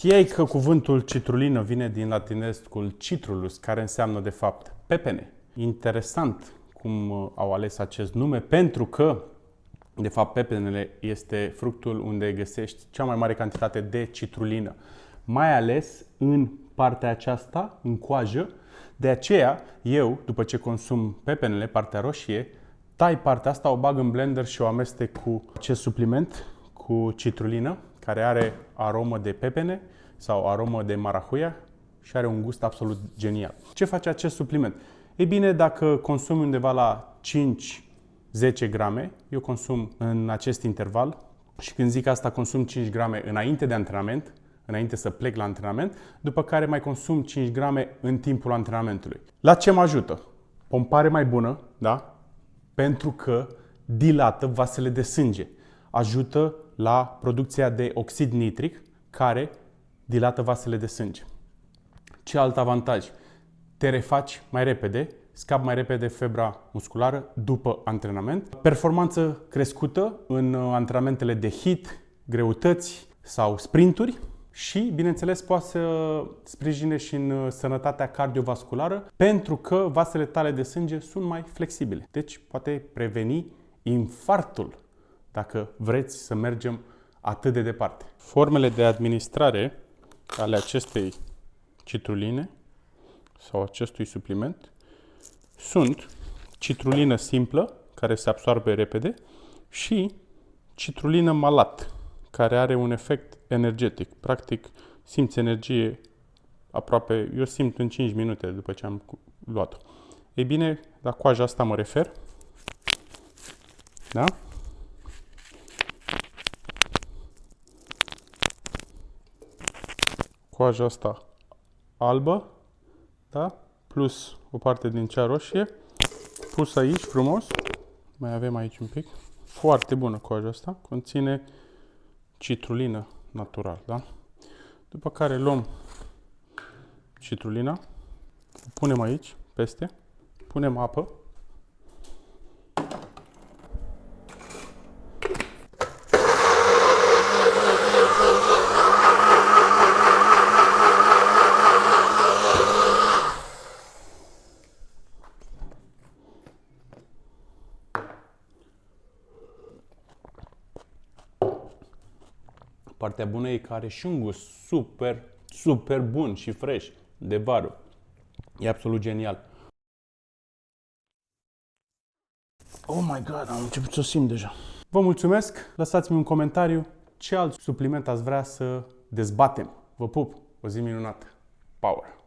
Știai că cuvântul citrulină vine din latinescul citrulus, care înseamnă de fapt pepene? Interesant cum au ales acest nume, pentru că de fapt pepenele este fructul unde găsești cea mai mare cantitate de citrulină, mai ales în partea aceasta, în coajă. De aceea, eu, după ce consum pepenele, partea roșie, tai partea asta, o bag în blender și o amestec cu acest supliment, cu citrulină, care are aromă de pepene sau aromă de marahuia și are un gust absolut genial. Ce face acest supliment? Ei bine, dacă consumi undeva la 5-10 grame, eu consum în acest interval și când zic asta, consum 5 grame înainte de antrenament, înainte să plec la antrenament, după care mai consum 5 grame în timpul antrenamentului. La ce mă ajută? Pompare mai bună, da? Pentru că dilată vasele de sânge. Ajută la producția de oxid nitric, care dilată vasele de sânge. Ce alt avantaj? Te refaci mai repede, scapi mai repede febra musculară după antrenament. Performanță crescută în antrenamentele de HIIT, greutăți sau sprinturi și, bineînțeles, poate să sprijine și în sănătatea cardiovasculară pentru că vasele tale de sânge sunt mai flexibile. Deci poate preveni infarctul dacă vreți să mergem atât de departe. Formele de administrare ale acestei citruline sau acestui supliment sunt citrulină simplă, care se absorbe repede, și citrulină malat, care are un efect energetic. Practic, simți energie aproape, eu simt în 5 minute după ce am luat-o. Ei bine, la coaja asta mă refer. Da? Coaja asta albă, da? Plus o parte din cea roșie, pus aici frumos, mai avem aici un pic, foarte bună coaja asta, conține citrulină natural, da? După care luăm citrulina, o punem aici, peste, punem apă, partea bună e că are și un gust super bun și fresh de vară. E absolut genial. Oh my god, am început să o simt deja. Vă mulțumesc, lăsați-mi un comentariu ce alt supliment ați vrea să dezbatem. Vă pup, o zi minunată. Power!